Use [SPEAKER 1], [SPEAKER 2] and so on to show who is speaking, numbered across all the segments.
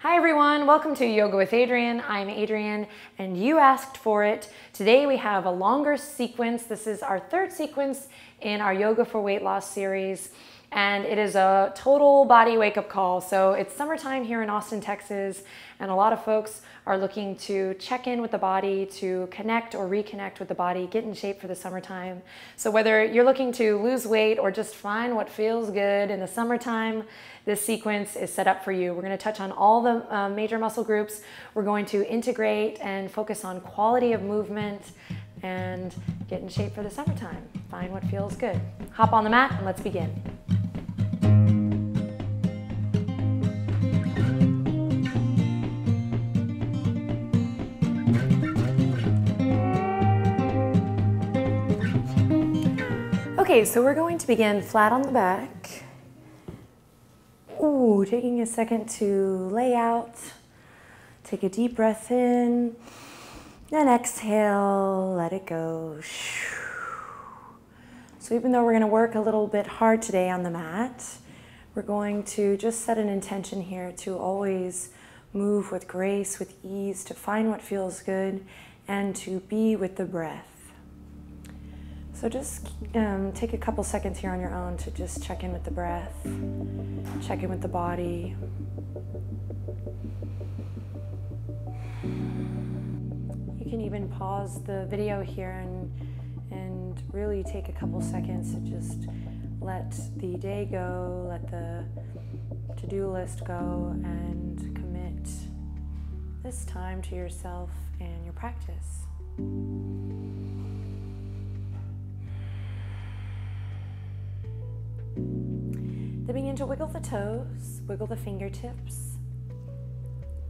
[SPEAKER 1] Hi everyone, welcome to Yoga with Adriene. I'm Adriene and you asked for it. Today we have a longer sequence. This is our third sequence in our Yoga for Weight Loss series, and it is a total body wake-up call. So it's summertime here in Austin, Texas, and a lot of folks are looking to check in with the body, to connect or reconnect with the body, get in shape for the summertime. So whether you're looking to lose weight or just find what feels good in the summertime, this sequence is set up for you. We're going to touch on all the major muscle groups. We're going to integrate and focus on quality of movement and get in shape for the summertime. Find what feels good. Hop on the mat and let's begin. Okay, so we're going to begin flat on the back. Ooh, taking a second to lay out. Take a deep breath in, and exhale, let it go. So even though we're going to work a little bit hard today on the mat, we're going to just set an intention here to always move with grace, with ease, to find what feels good, and to be with the breath. So just take a couple seconds here on your own to just check in with the breath, check in with the body. You can even pause the video here and really take a couple seconds to just let the day go, let the to-do list go, and commit this time to yourself and your practice. Then begin to wiggle the toes, wiggle the fingertips.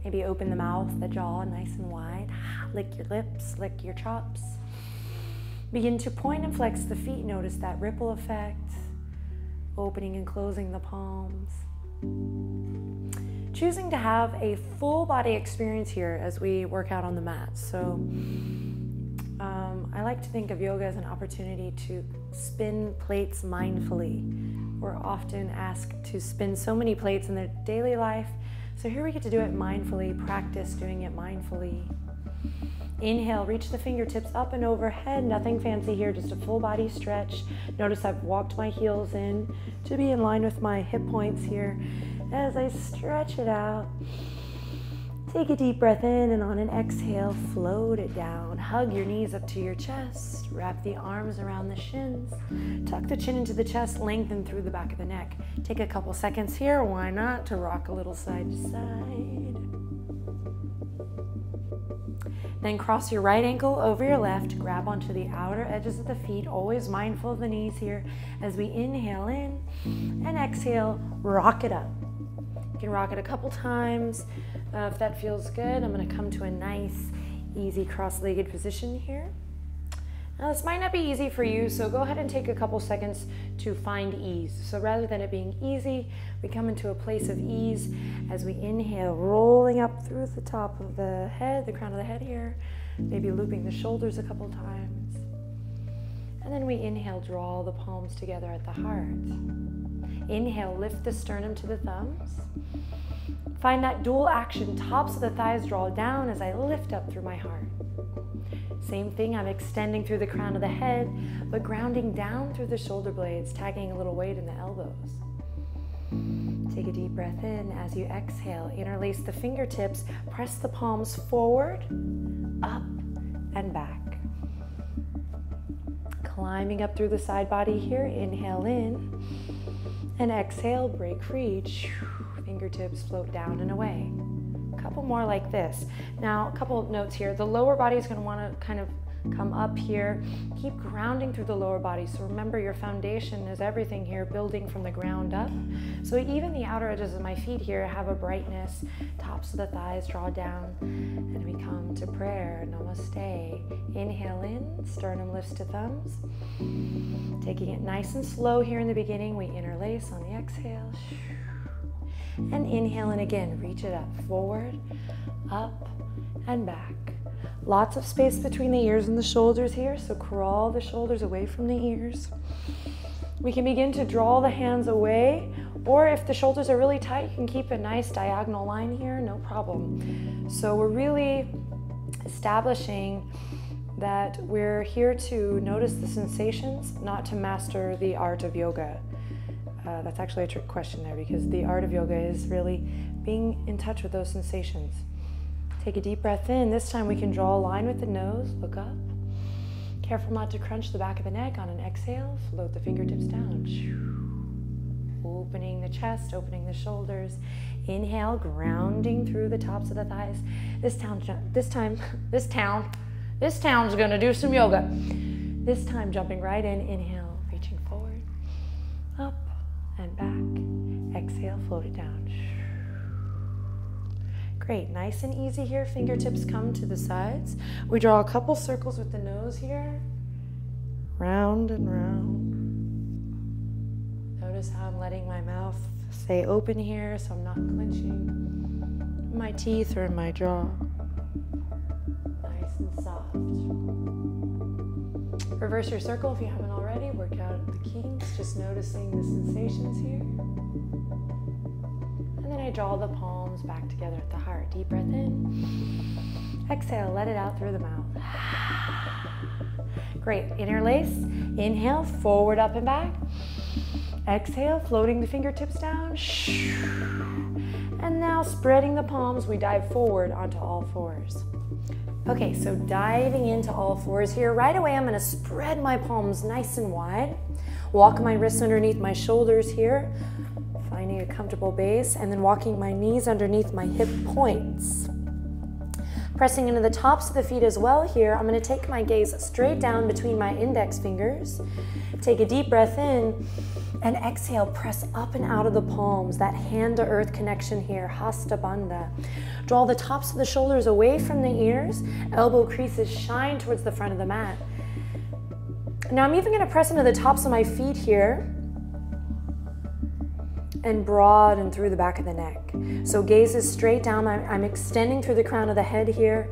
[SPEAKER 1] Maybe open the mouth, the jaw nice and wide. Lick your lips, lick your chops. Begin to point and flex the feet. Notice that ripple effect, opening and closing the palms. Choosing to have a full body experience here as we work out on the mat. So I like to think of yoga as an opportunity to spin plates mindfully. We're often asked to spin so many plates in their daily life. So here we get to do it mindfully, practice doing it mindfully. Inhale, reach the fingertips up and overhead. Nothing fancy here, just a full body stretch. Notice I've walked my heels in to be in line with my hip points here. As I stretch it out, take a deep breath in, and on an exhale, float it down. Hug your knees up to your chest. Wrap the arms around the shins. Tuck the chin into the chest, lengthen through the back of the neck. Take a couple seconds here, why not, to rock a little side to side. Then cross your right ankle over your left. Grab onto the outer edges of the feet, always mindful of the knees here. As we inhale in and exhale, rock it up. You can rock it a couple times. If that feels good, I'm going to come to a nice, easy cross-legged position here. Now this might not be easy for you, so go ahead and take a couple seconds to find ease. So rather than it being easy, we come into a place of ease as we inhale, rolling up through the top of the head, the crown of the head here, maybe looping the shoulders a couple times. And then we inhale, draw the palms together at the heart. Inhale, lift the sternum to the thumbs. Find that dual action, tops of the thighs draw down as I lift up through my heart. Same thing, I'm extending through the crown of the head, but grounding down through the shoulder blades, tagging a little weight in the elbows. Take a deep breath in. As you exhale, interlace the fingertips, press the palms forward, up, and back. Climbing up through the side body here, inhale in, and exhale, break free. Fingertips float down and away. A couple more like this. Now, a couple of notes here. The lower body is going to want to kind of come up here. Keep grounding through the lower body. So remember, your foundation is everything here, building from the ground up. So even the outer edges of my feet here have a brightness. Tops of the thighs draw down, and we come to prayer. Namaste. Inhale in, sternum lifts to thumbs. Taking it nice and slow here in the beginning, we interlace on the exhale. And inhale in again, reach it up, forward, up, and back. Lots of space between the ears and the shoulders here, so crawl the shoulders away from the ears. We can begin to draw the hands away Or if the shoulders are really tight, you can keep a nice diagonal line here, no problem. So we're really establishing that we're here to notice the sensations, not to master the art of yoga. That's actually a trick question there, because the art of yoga is really being in touch with those sensations. Take a deep breath in. This time we can draw a line with the nose, look up. Careful not to crunch the back of the neck. On an exhale, float the fingertips down. Opening the chest, opening the shoulders. Inhale, grounding through the tops of the thighs. This town's gonna do some yoga. This time jumping right in, inhale, reaching forward, up and back. Exhale, float it down. Great, nice and easy here. Fingertips come to the sides. We draw a couple circles with the nose here. Round and round. Notice how I'm letting my mouth stay open here, so I'm not clenching my teeth or my jaw. Nice and soft. Reverse your circle if you haven't already. Work out the kinks, just noticing the sensations here. And then I draw the palms back together at the heart. Deep breath in. Exhale, let it out through the mouth. Great, interlace. Inhale, forward, up and back. Exhale, floating the fingertips down. And now spreading the palms, we dive forward onto all fours. Okay, so diving into all fours here. Right away, I'm gonna spread my palms nice and wide. Walk my wrists underneath my shoulders here, finding a comfortable base, and then walking my knees underneath my hip points. Pressing into the tops of the feet as well here, I'm gonna take my gaze straight down between my index fingers. Take a deep breath in, and exhale, press up and out of the palms, that hand to earth connection here, Hasta Bandha. Draw the tops of the shoulders away from the ears, elbow creases shine towards the front of the mat. Now I'm even gonna press into the tops of my feet here and broaden through the back of the neck. So gaze is straight down, I'm extending through the crown of the head here.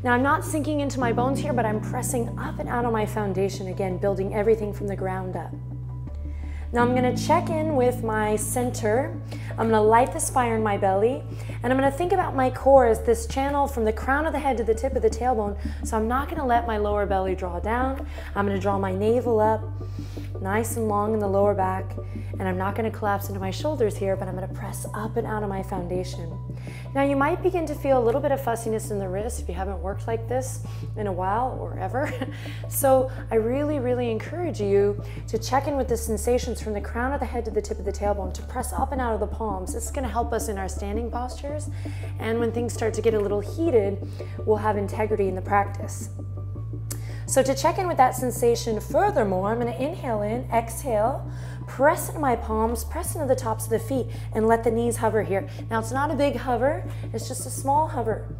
[SPEAKER 1] Now I'm not sinking into my bones here, but I'm pressing up and out on my foundation again, building everything from the ground up. Now I'm gonna check in with my center. I'm gonna light this fire in my belly, and I'm gonna think about my core as this channel from the crown of the head to the tip of the tailbone. So I'm not gonna let my lower belly draw down. I'm gonna draw my navel up, nice and long in the lower back, and I'm not gonna collapse into my shoulders here, but I'm gonna press up and out of my foundation. Now you might begin to feel a little bit of fussiness in the wrist if you haven't worked like this in a while or ever. So I really, really encourage you to check in with the sensations from the crown of the head to the tip of the tailbone, to press up and out of the palms. This is gonna help us in our standing postures, and when things start to get a little heated, we'll have integrity in the practice. So to check in with that sensation furthermore, I'm gonna inhale in, exhale, press into my palms, press into the tops of the feet, and let the knees hover here. Now it's not a big hover, it's just a small hover.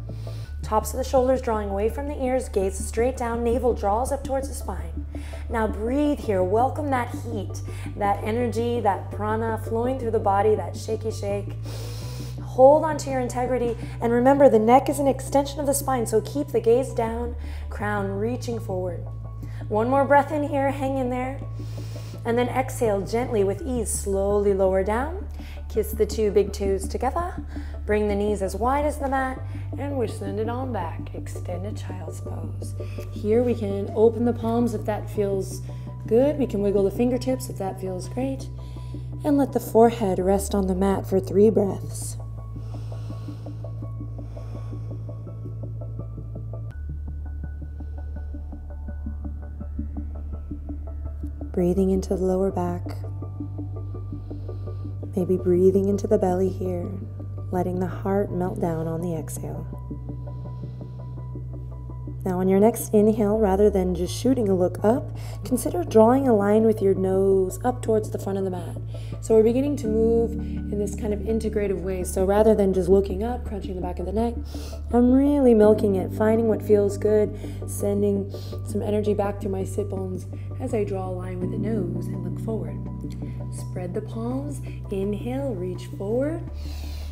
[SPEAKER 1] Tops of the shoulders drawing away from the ears, gaze straight down, navel draws up towards the spine. Now breathe here, welcome that heat, that energy, that prana flowing through the body, that shaky shake. Hold on to your integrity, and remember the neck is an extension of the spine, so keep the gaze down, crown reaching forward. One more breath in here, hang in there. And then exhale gently with ease, slowly lower down. Kiss the two big toes together. Bring the knees as wide as the mat, and we send it on back. Extended child's pose. Here we can open the palms if that feels good. We can wiggle the fingertips if that feels great. And let the forehead rest on the mat for 3 breaths. Breathing into the lower back, maybe breathing into the belly here, letting the heart melt down on the exhale. Now on your next inhale, rather than just shooting a look up, consider drawing a line with your nose up towards the front of the mat. So we're beginning to move in this kind of integrative way. So rather than just looking up, crunching the back of the neck, I'm really milking it, finding what feels good, sending some energy back through my sit bones as I draw a line with the nose and look forward. Spread the palms, inhale, reach forward,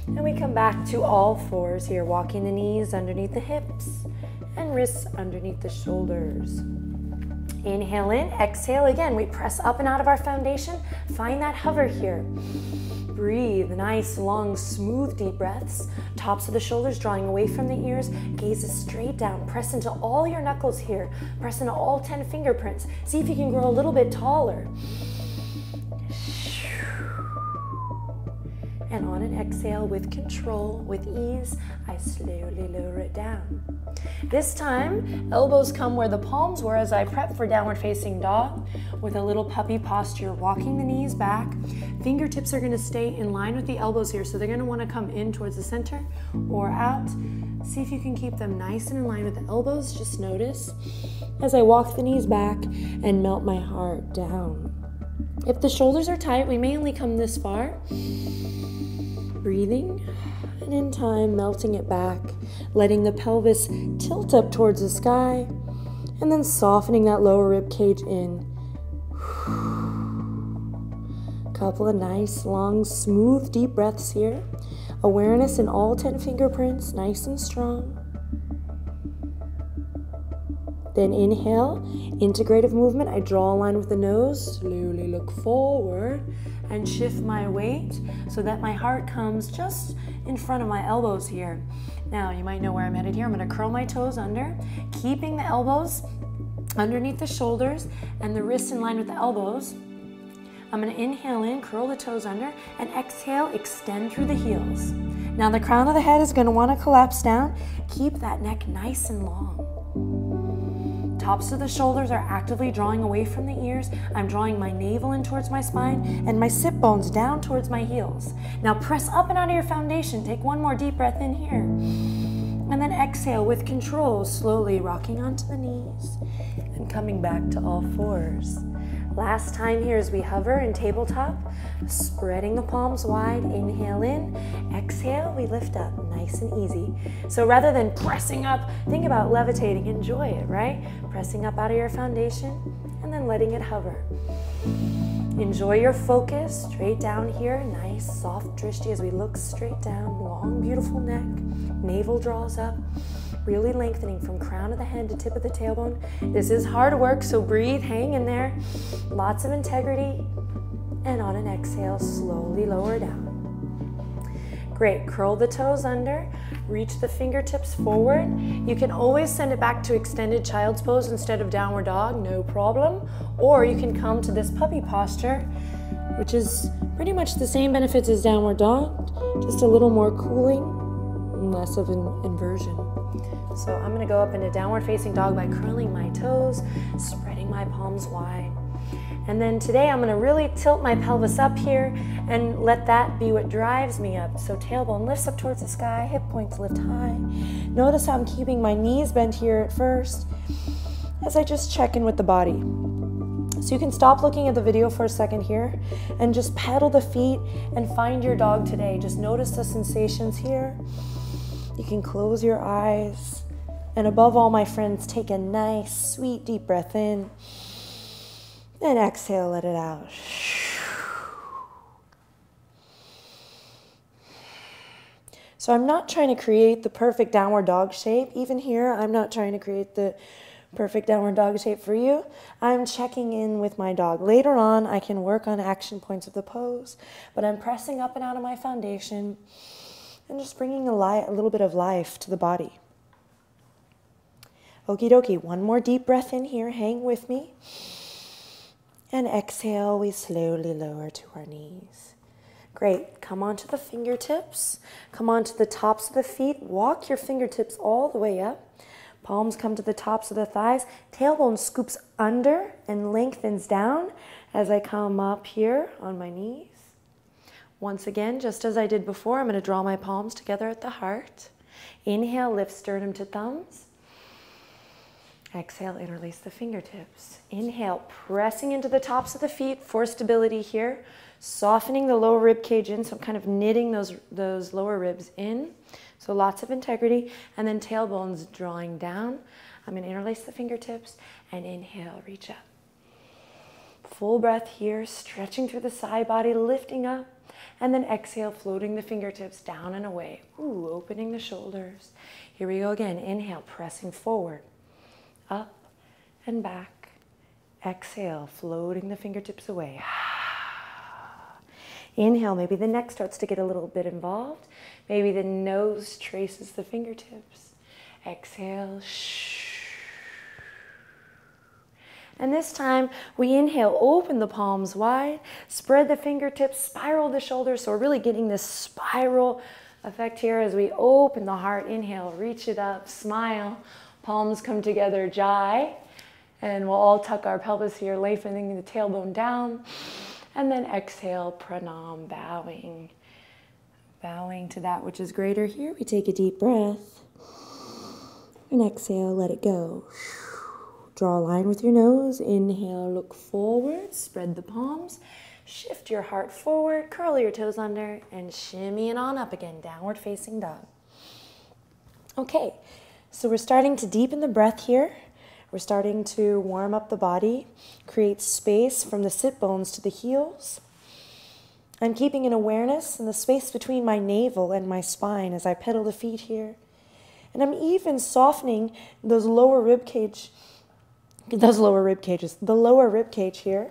[SPEAKER 1] and we come back to all fours here, walking the knees underneath the hips and wrists underneath the shoulders. Inhale in, exhale again. We press up and out of our foundation. Find that hover here. Breathe, nice, long, smooth, deep breaths. Tops of the shoulders drawing away from the ears. Gazes straight down. Press into all your knuckles here. Press into all 10 fingerprints. See if you can grow a little bit taller. And on an exhale, with control, with ease, I slowly lower it down. This time, elbows come where the palms were as I prep for downward facing dog with a little puppy posture, walking the knees back. Fingertips are gonna stay in line with the elbows here, so they're gonna wanna come in towards the center or out. See if you can keep them nice and in line with the elbows. Just notice as I walk the knees back and melt my heart down. If the shoulders are tight, we may only come this far. Breathing, and in time, melting it back, letting the pelvis tilt up towards the sky, and then softening that lower rib cage in. Couple of nice, long, smooth, deep breaths here. Awareness in all 10 fingerprints, nice and strong. Then inhale, integrative movement. I draw a line with the nose, slowly look forward and shift my weight so that my heart comes just in front of my elbows here. Now, you might know where I'm headed here. I'm gonna curl my toes under, keeping the elbows underneath the shoulders and the wrists in line with the elbows. I'm gonna inhale in, curl the toes under, and exhale, extend through the heels. Now the crown of the head is gonna wanna collapse down. Keep that neck nice and long. Tops of the shoulders are actively drawing away from the ears. I'm drawing my navel in towards my spine and my sit bones down towards my heels. Now press up and out of your foundation. Take one more deep breath in here. And then exhale with control, slowly rocking onto the knees and coming back to all fours. Last time here as we hover in tabletop, spreading the palms wide, inhale in, exhale, we lift up, nice and easy. So rather than pressing up, think about levitating, enjoy it, right? Pressing up out of your foundation and then letting it hover. Enjoy your focus, straight down here, nice, soft drishti as we look straight down, long, beautiful neck, navel draws up. Really lengthening from crown of the head to tip of the tailbone. This is hard work, so breathe, hang in there. Lots of integrity. And on an exhale, slowly lower down. Great, curl the toes under, reach the fingertips forward. You can always send it back to extended child's pose instead of downward dog, no problem. Or you can come to this puppy posture, which is pretty much the same benefits as downward dog, just a little more cooling and less of an inversion. So I'm gonna go up into downward facing dog by curling my toes, spreading my palms wide. And then today I'm gonna really tilt my pelvis up here and let that be what drives me up. So tailbone lifts up towards the sky, hip points lift high. Notice how I'm keeping my knees bent here at first as I just check in with the body. So you can stop looking at the video for a second here and just pedal the feet and find your dog today. Just notice the sensations here. You can close your eyes. And above all, my friends, take a nice, sweet, deep breath in. And exhale, let it out. So I'm not trying to create the perfect downward dog shape. Even here, I'm not trying to create the perfect downward dog shape for you. I'm checking in with my dog. Later on, I can work on action points of the pose, but I'm pressing up and out of my foundation and just bringing a little bit of life to the body. Okie dokie, one more deep breath in here, hang with me. And exhale, we slowly lower to our knees. Great, come onto the fingertips, come onto the tops of the feet, walk your fingertips all the way up. Palms come to the tops of the thighs, tailbone scoops under and lengthens down as I come up here on my knees. Once again, just as I did before, I'm gonna draw my palms together at the heart. Inhale, lift sternum to thumbs. Exhale, interlace the fingertips. Inhale, pressing into the tops of the feet for stability here. Softening the lower rib cage in, so I'm kind of knitting those lower ribs in. So lots of integrity. And then tailbones drawing down. I'm going to interlace the fingertips and inhale, reach up. Full breath here, stretching through the side body, lifting up. And then exhale, floating the fingertips down and away. Ooh, opening the shoulders. Here we go again. Inhale, pressing forward. Up and back Exhale, floating the fingertips away. Inhale, maybe the neck starts to get a little bit involved. Maybe the nose traces the fingertips. Exhale. And this time, we inhale, open the palms wide, spread the fingertips, spiral the shoulders. So we're really getting this spiral effect here as we open the heart. Inhale, reach it up, smile. Palms come together, jai. And we'll all tuck our pelvis here, lengthening the tailbone down. And then exhale, pranam, bowing. Bowing to that which is greater here. We take a deep breath. And exhale, let it go. Draw a line with your nose. Inhale, look forward, spread the palms. Shift your heart forward, curl your toes under, and shimmy it on up again, downward facing dog. Okay, so we're starting to deepen the breath here. We're starting to warm up the body, create space from the sit bones to the heels. I'm keeping an awareness in the space between my navel and my spine as I pedal the feet here. And I'm even softening the lower rib cage here,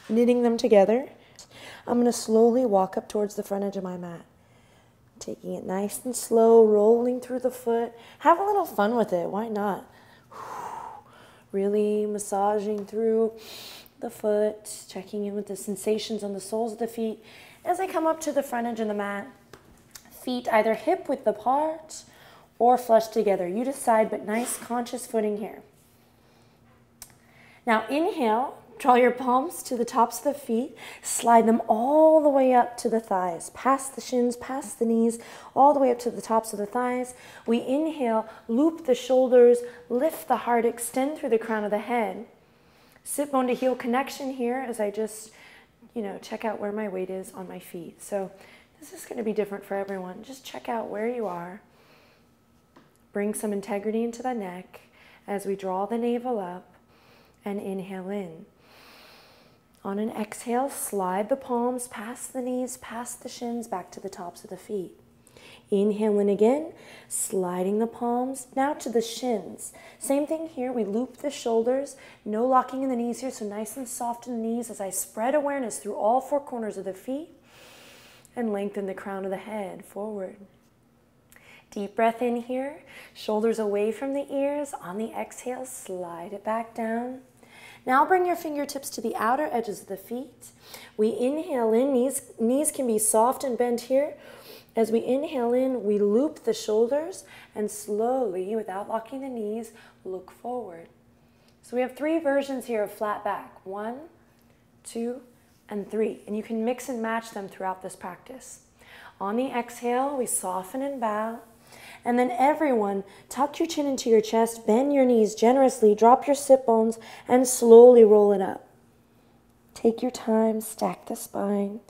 [SPEAKER 1] knitting them together. I'm going to slowly walk up towards the front edge of my mat. Taking it nice and slow, rolling through the foot. Have a little fun with it, why not? Really massaging through the foot, checking in with the sensations on the soles of the feet. As I come up to the front edge of the mat, feet either hip width apart or flush together. You decide, but nice conscious footing here. Now inhale, draw your palms to the tops of the feet, slide them all the way up to the thighs, past the shins, past the knees, all the way up to the tops of the thighs. We inhale, loop the shoulders, lift the heart, extend through the crown of the head. Sit bone to heel connection here as I just, check out where my weight is on my feet. So this is going to be different for everyone. Just check out where you are. Bring some integrity into the neck as we draw the navel up and inhale in. On an exhale, slide the palms past the knees, past the shins, back to the tops of the feet. Inhale in again, sliding the palms now to the shins. Same thing here, we loop the shoulders, no locking in the knees here, so nice and soft in the knees as I spread awareness through all four corners of the feet and lengthen the crown of the head forward. Deep breath in here, shoulders away from the ears. On the exhale, slide it back down. Now bring your fingertips to the outer edges of the feet. We inhale in, knees can be soft and bent here. As we inhale in, we loop the shoulders and slowly, without locking the knees, look forward. So we have three versions here of flat back. 1, 2, and 3. And you can mix and match them throughout this practice. On the exhale, we soften and bow. And then everyone, tuck your chin into your chest, bend your knees generously, drop your sit bones, and slowly roll it up. Take your time, stack the spine.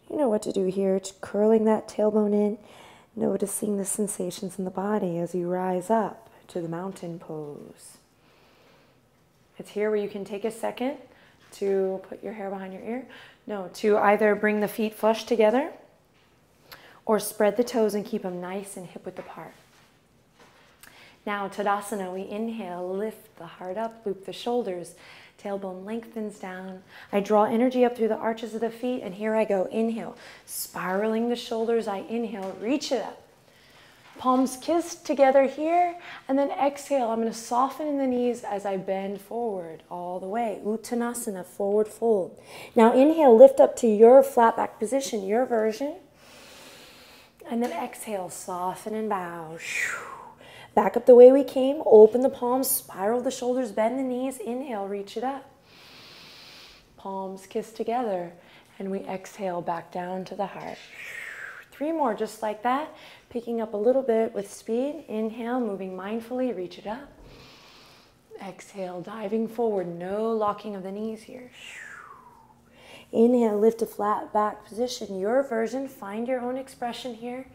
[SPEAKER 1] You know what to do here, just curling that tailbone in, noticing the sensations in the body as you rise up to the mountain pose. It's here where you can take a second to put your hair behind your ear. No, to either bring the feet flush together or spread the toes and keep them nice and hip width apart. Now, Tadasana, we inhale, lift the heart up, loop the shoulders, tailbone lengthens down. I draw energy up through the arches of the feet, and here I go. Inhale, spiraling the shoulders. I inhale, reach it up. Palms kiss together here, and then exhale. I'm going to soften in the knees as I bend forward all the way. Uttanasana, forward fold. Now inhale, lift up to your flat back position, your version. And then exhale, soften and bow. Back up the way we came, open the palms, spiral the shoulders, bend the knees. Inhale, reach it up. Palms kiss together, and we exhale back down to the heart. 3 more just like that, picking up a little bit with speed. Inhale, moving mindfully, reach it up. Exhale, diving forward, no locking of the knees here. Inhale, lift a flat back position, your version. Find your own expression here.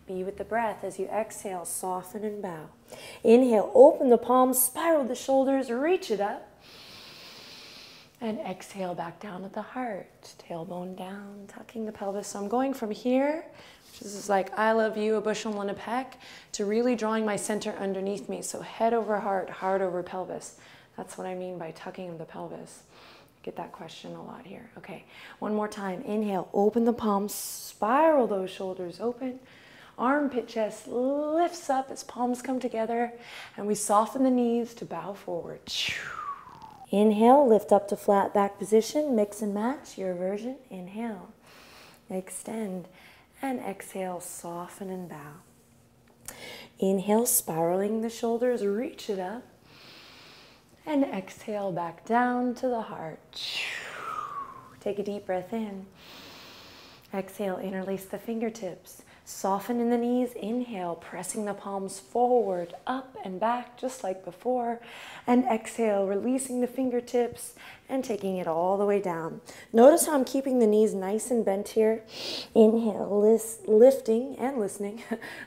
[SPEAKER 1] Be with the breath as you exhale, soften and bow. Inhale, open the palms, spiral the shoulders, reach it up. And exhale back down at the heart, tailbone down, tucking the pelvis. So I'm going from here, which is like I love you, a bushel and a peck, to really drawing my center underneath me. So head over heart, heart over pelvis. That's what I mean by tucking the pelvis. Get that question a lot here. Okay, one more time. Inhale, open the palms, spiral those shoulders open. Armpit chest lifts up as palms come together, and we soften the knees to bow forward. Inhale, lift up to flat back position, mix and match your version. Inhale, extend, and exhale, soften and bow. Inhale, spiraling the shoulders, reach it up. And exhale back down to the heart. Take a deep breath in. Exhale, interlace the fingertips. Soften in the knees. Inhale, pressing the palms forward, up and back, just like before. And exhale, releasing the fingertips and taking it all the way down. Notice how I'm keeping the knees nice and bent here. Inhale, lifting and listening,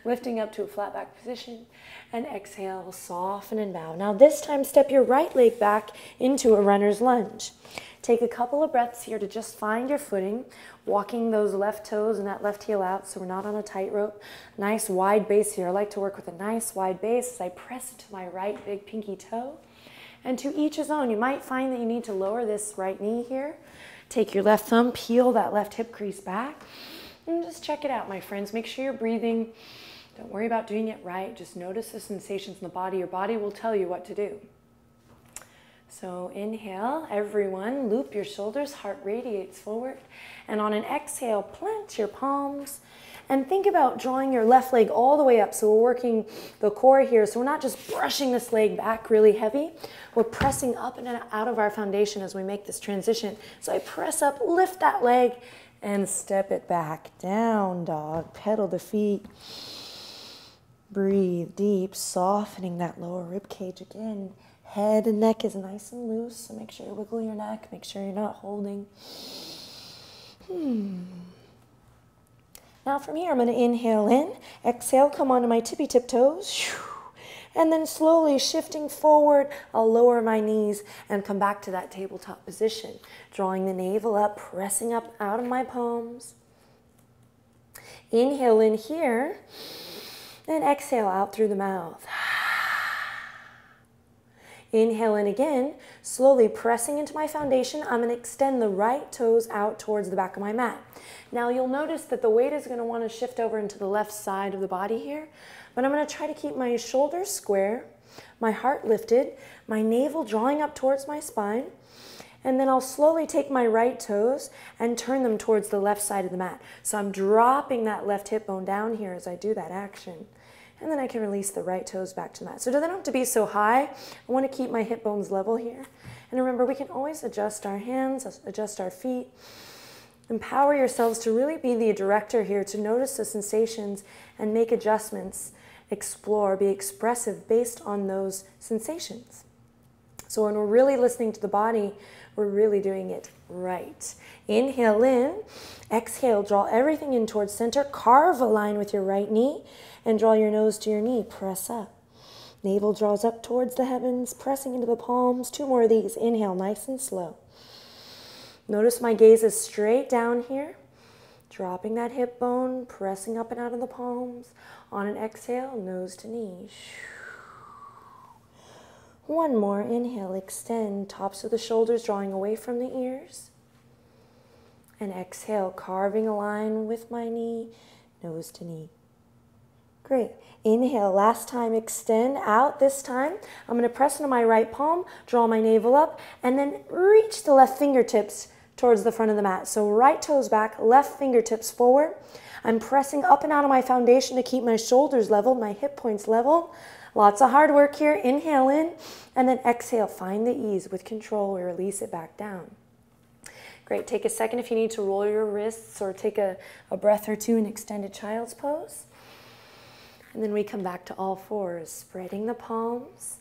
[SPEAKER 1] lifting up to a flat back position. And exhale, soften and bow. Now this time, step your right leg back into a runner's lunge. Take a couple of breaths here to just find your footing, walking those left toes and that left heel out so we're not on a tightrope. Nice wide base here. I like to work with a nice wide base as I press into my right big pinky toe. And to each his own. You might find that you need to lower this right knee here. Take your left thumb, peel that left hip crease back, and just check it out, my friends. Make sure you're breathing. Don't worry about doing it right. Just notice the sensations in the body. Your body will tell you what to do. So inhale, everyone, loop your shoulders, heart radiates forward. And on an exhale, plant your palms. And think about drawing your left leg all the way up. So we're working the core here. So we're not just brushing this leg back really heavy. We're pressing up and out of our foundation as we make this transition. So I press up, lift that leg, and step it back. Down dog, pedal the feet. Breathe deep, softening that lower rib cage again. Head and neck is nice and loose, so make sure you wiggle your neck. Make sure you're not holding. Now from here, I'm going to inhale in. Exhale, come onto my tippy tip toes. And then slowly shifting forward, I'll lower my knees and come back to that tabletop position. Drawing the navel up, pressing up out of my palms. Inhale in here. And exhale out through the mouth. Inhale in again, slowly pressing into my foundation. I'm going to extend the right toes out towards the back of my mat. Now you'll notice that the weight is going to want to shift over into the left side of the body here, but I'm going to try to keep my shoulders square, my heart lifted, my navel drawing up towards my spine, and then I'll slowly take my right toes and turn them towards the left side of the mat. So I'm dropping that left hip bone down here as I do that action. And then I can release the right toes back to the mat. So they don't have to be so high. I want to keep my hip bones level here. And remember, we can always adjust our hands, adjust our feet. Empower yourselves to really be the director here, to notice the sensations and make adjustments, explore, be expressive based on those sensations. So when we're really listening to the body, we're really doing it right. Inhale in, exhale, draw everything in towards center, carve a line with your right knee, and draw your nose to your knee, press up. Navel draws up towards the heavens, pressing into the palms. 2 more of these. Inhale, nice and slow. Notice my gaze is straight down here, dropping that hip bone, pressing up and out of the palms. On an exhale, nose to knee. 1 more, inhale, extend, tops of the shoulders drawing away from the ears. And exhale, carving a line with my knee, nose to knee. Great. Inhale, last time, extend out. This time, I'm going to press into my right palm, draw my navel up, and then reach the left fingertips towards the front of the mat. So right toes back, left fingertips forward. I'm pressing up and out of my foundation to keep my shoulders level, my hip points level. Lots of hard work here. Inhale in, and then exhale. Find the ease with control. We release it back down. Great. Take a second if you need to roll your wrists or take a breath or two in extended child's pose. And then we come back to all fours, spreading the palms,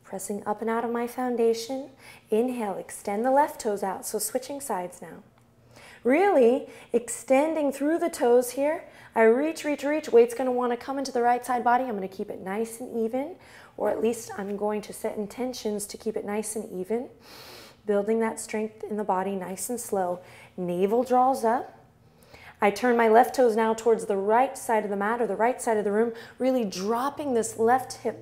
[SPEAKER 1] pressing up and out of my foundation. Inhale, extend the left toes out. So switching sides now. Really extending through the toes here. I reach, reach, reach. Weight's going to want to come into the right side body. I'm going to keep it nice and even, or at least I'm going to set intentions to keep it nice and even. Building that strength in the body nice and slow. Navel draws up. I turn my left toes now towards the right side of the mat or the right side of the room, really dropping this left hip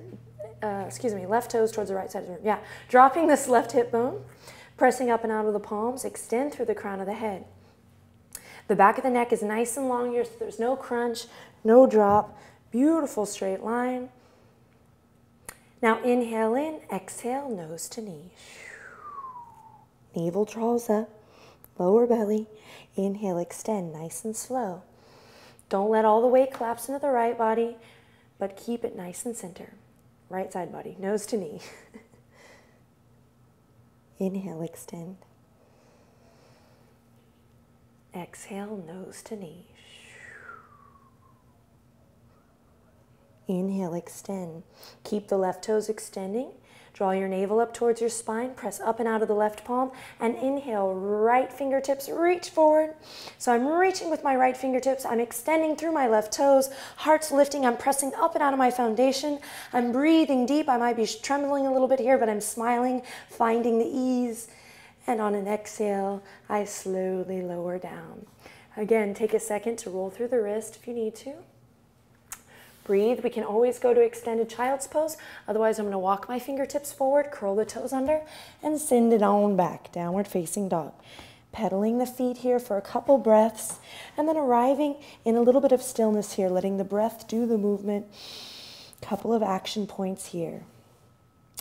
[SPEAKER 1] left toes towards the right side of the room. Yeah, dropping this left hip bone, pressing up and out of the palms, extend through the crown of the head. The back of the neck is nice and long here, so there's no crunch, no drop. Beautiful straight line. Now inhale in, exhale, nose to knee. Navel draws up, lower belly. Inhale, extend, nice and slow. Don't let all the weight collapse into the right body, but keep it nice and center. Right side body, nose to knee. Inhale, extend. Exhale, nose to knee. Inhale, extend. Keep the left toes extending. Draw your navel up towards your spine. Press up and out of the left palm. And inhale, right fingertips reach forward. So I'm reaching with my right fingertips. I'm extending through my left toes. Heart's lifting. I'm pressing up and out of my foundation. I'm breathing deep. I might be trembling a little bit here, but I'm smiling, finding the ease. And on an exhale, I slowly lower down. Again, take a second to roll through the wrist if you need to. Breathe. We can always go to extended child's pose. Otherwise, I'm going to walk my fingertips forward, curl the toes under, and send it on back. Downward facing dog. Pedaling the feet here for a couple breaths, and then arriving in a little bit of stillness here, letting the breath do the movement. Couple of action points here.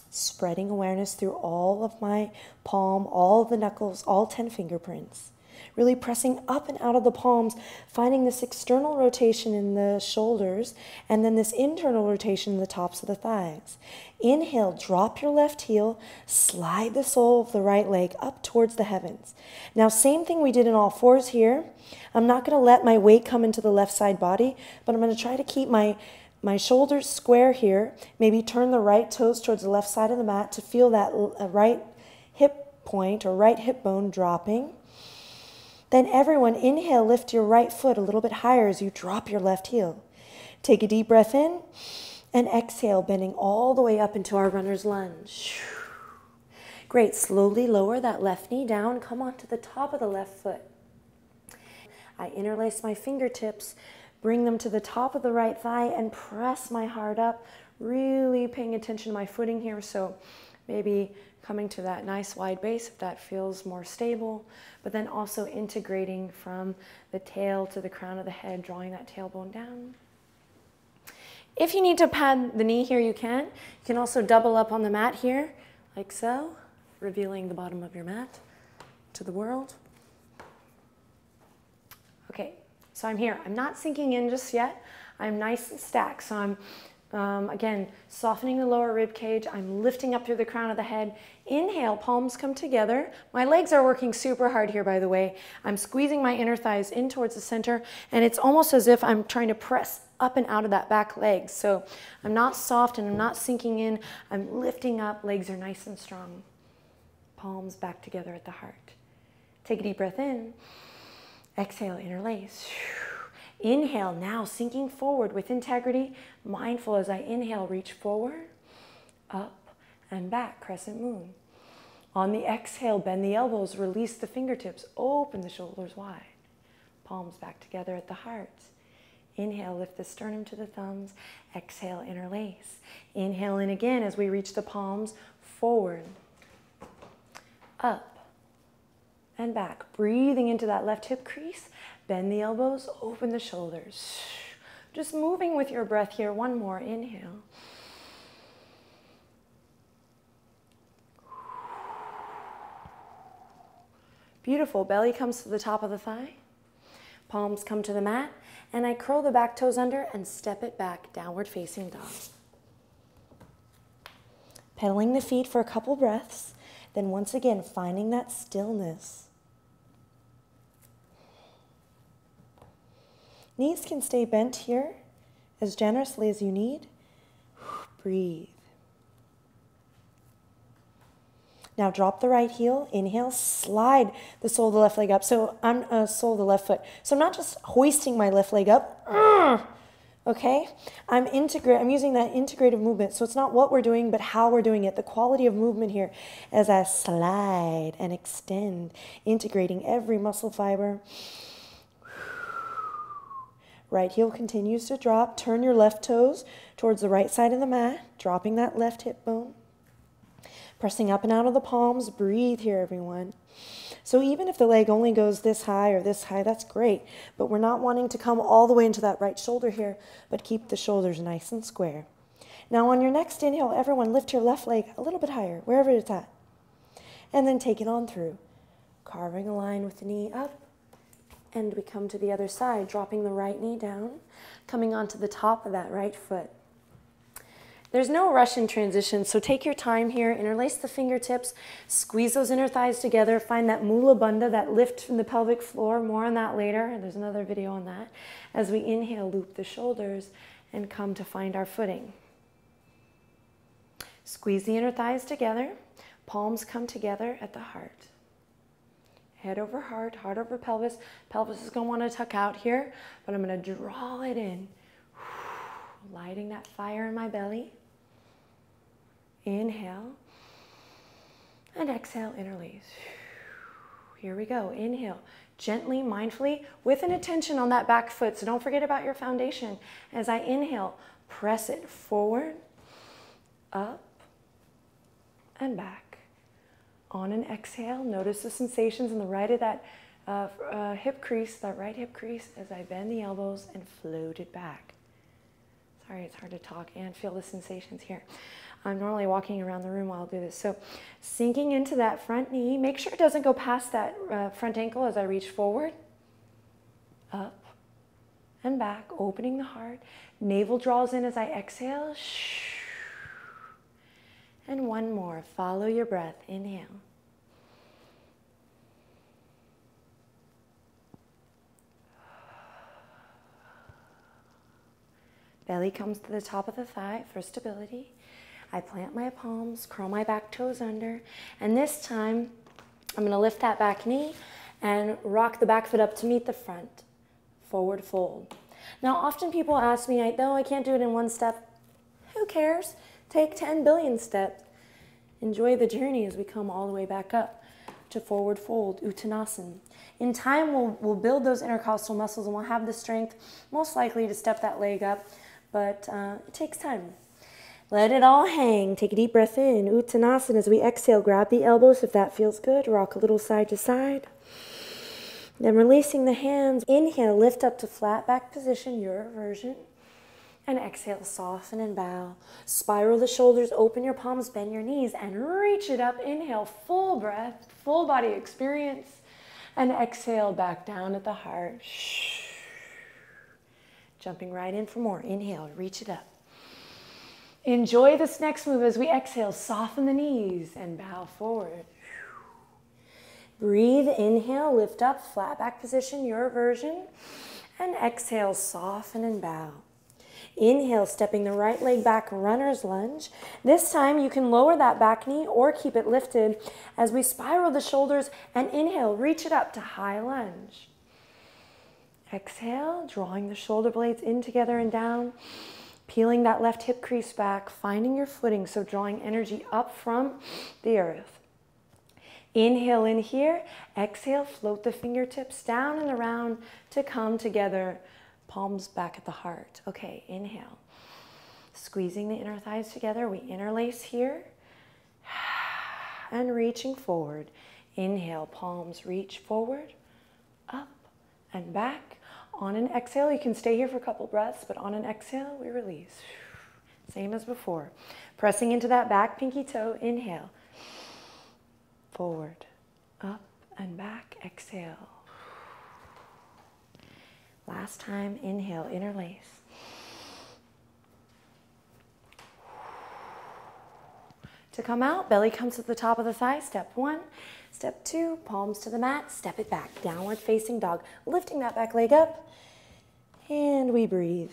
[SPEAKER 1] Spreading awareness through all of my palm, all of the knuckles, all 10 fingerprints. Really pressing up and out of the palms, finding this external rotation in the shoulders, and then this internal rotation in the tops of the thighs. Inhale, drop your left heel, slide the sole of the right leg up towards the heavens. Now, same thing we did in all fours here. I'm not going to let my weight come into the left side body, but I'm going to try to keep my shoulders square here. Maybe turn the right toes towards the left side of the mat to feel that right hip point or right hip bone dropping. Then everyone, inhale, lift your right foot a little bit higher as you drop your left heel. Take a deep breath in and exhale, bending all the way up into our runner's lunge. Great, slowly lower that left knee down. Come onto the top of the left foot. I interlace my fingertips, bring them to the top of the right thigh and press my heart up, really paying attention to my footing here. So maybe coming to that nice wide base if that feels more stable, but then also integrating from the tail to the crown of the head, drawing that tailbone down. If you need to pad the knee here, you can. You can also double up on the mat here, like so, revealing the bottom of your mat to the world. Okay, so I'm here. I'm not sinking in just yet. I'm nice and stacked, so I'm again, softening the lower rib cage. I'm lifting up through the crown of the head. Inhale, palms come together. My legs are working super hard here, by the way. I'm squeezing my inner thighs in towards the center, and it's almost as if I'm trying to press up and out of that back leg. So I'm not soft and I'm not sinking in. I'm lifting up. Legs are nice and strong. Palms back together at the heart. Take a deep breath in. Exhale, interlace. Inhale, now sinking forward with integrity, mindful as I inhale, reach forward, up and back, crescent moon. On the exhale, bend the elbows, release the fingertips, open the shoulders wide. Palms back together at the heart. Inhale, lift the sternum to the thumbs. Exhale, interlace. Inhale in again as we reach the palms forward, up and back. Breathing into that left hip crease. Bend the elbows, open the shoulders. Just moving with your breath here. One more, inhale. Beautiful, belly comes to the top of the thigh. Palms come to the mat, and I curl the back toes under and step it back, downward facing dog. Pedaling the feet for a couple breaths, then once again, finding that stillness. Knees can stay bent here as generously as you need. Breathe. Now drop the right heel, inhale, slide the sole of the left leg up. So I'm sole of the left foot. So I'm not just hoisting my left leg up. Okay? I'm using that integrative movement. So it's not what we're doing, but how we're doing it. The quality of movement here as I slide and extend, integrating every muscle fiber. Right heel continues to drop. Turn your left toes towards the right side of the mat, dropping that left hip bone. Pressing up and out of the palms. Breathe here, everyone. So even if the leg only goes this high or this high, that's great. But we're not wanting to come all the way into that right shoulder here, but keep the shoulders nice and square. Now on your next inhale, everyone lift your left leg a little bit higher, wherever it's at. And then take it on through. Carving a line with the knee up. And we come to the other side, dropping the right knee down, coming onto the top of that right foot. There's no rush in transition, so take your time here, interlace the fingertips, squeeze those inner thighs together, find that Mula Bandha, that lift from the pelvic floor. More on that later. There's another video on that. As we inhale, loop the shoulders and come to find our footing. Squeeze the inner thighs together, palms come together at the heart. Head over heart, heart over pelvis. Pelvis is going to want to tuck out here, but I'm going to draw it in. Lighting that fire in my belly. Inhale. And exhale, interlace. Here we go. Inhale. Gently, mindfully, with an attention on that back foot. So don't forget about your foundation. As I inhale, press it forward, up, and back. On an exhale, notice the sensations in the right of that hip crease, that right hip crease, as I bend the elbows and float it back. Sorry, it's hard to talk and feel the sensations here. I'm normally walking around the room while I'll do this. So sinking into that front knee, make sure it doesn't go past that front ankle as I reach forward, up and back, opening the heart. Navel draws in as I exhale. And one more. Follow your breath. Inhale. Belly comes to the top of the thigh for stability. I plant my palms, curl my back toes under, and this time I'm going to lift that back knee and rock the back foot up to meet the front. Forward fold. Now often people ask me, I can't do it in one step. Who cares? Take 10 billion steps. Enjoy the journey as we come all the way back up to forward fold, Uttanasana. In time, we'll build those intercostal muscles and we'll have the strength, most likely, to step that leg up, but it takes time. Let it all hang. Take a deep breath in, Uttanasana. As we exhale, grab the elbows if that feels good. Rock a little side to side. Then releasing the hands. Inhale, lift up to flat back position, your version. And exhale, soften and bow. Spiral the shoulders, open your palms, bend your knees, and reach it up. Inhale, full breath, full body experience. And exhale, back down at the heart. Jumping right in for more. Inhale, reach it up. Enjoy this next move as we exhale, soften the knees and bow forward. Breathe, inhale, lift up, flat back position, your version. And exhale, soften and bow. Inhale, stepping the right leg back, runner's lunge. This time you can lower that back knee or keep it lifted as we spiral the shoulders and inhale, reach it up to high lunge. Exhale, drawing the shoulder blades in together and down, peeling that left hip crease back, finding your footing, so drawing energy up from the earth. Inhale in here, exhale, float the fingertips down and around to come together. Palms back at the heart. Okay, inhale. Squeezing the inner thighs together. We interlace here. And reaching forward. Inhale, palms reach forward, up and back. On an exhale, you can stay here for a couple breaths, but on an exhale, we release. Same as before. Pressing into that back pinky toe. Inhale. Forward, up and back. Exhale. Last time, inhale, interlace. To come out, belly comes to the top of the thigh. Step one. Step two, palms to the mat. Step it back. Downward facing dog. Lifting that back leg up. And we breathe.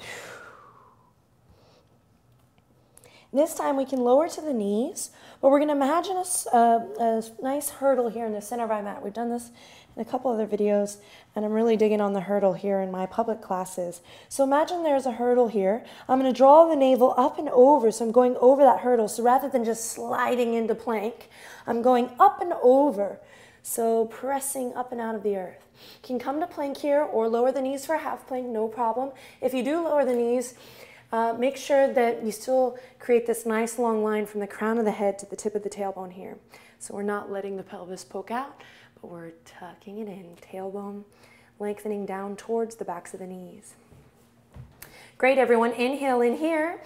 [SPEAKER 1] This time we can lower to the knees, but we're going to imagine a nice hurdle here in the center of our mat. We've done this in a couple other videos, and I'm really digging on the hurdle here in my public classes. So imagine there's a hurdle here. I'm going to draw the navel up and over, so I'm going over that hurdle. So rather than just sliding into plank, I'm going up and over. So pressing up and out of the earth. You can come to plank here or lower the knees for half plank, no problem. If you do lower the knees, make sure that you still create this nice long line from the crown of the head to the tip of the tailbone here. So we're not letting the pelvis poke out, but we're tucking it in, tailbone lengthening down towards the backs of the knees. Great, everyone. Inhale in here.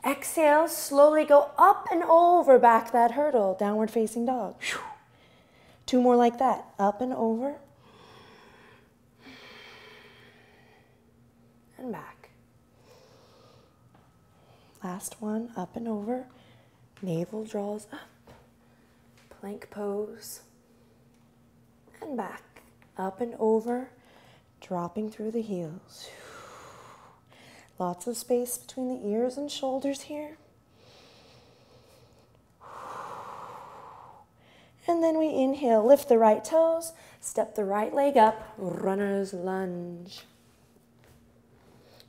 [SPEAKER 1] Exhale, slowly go up and over back that hurdle, downward facing dog. 2 more like that, up and over, and back. Last one, up and over, navel draws up, plank pose, and back, up and over, dropping through the heels. Lots of space between the ears and shoulders here. And then we inhale, lift the right toes, step the right leg up, runner's lunge.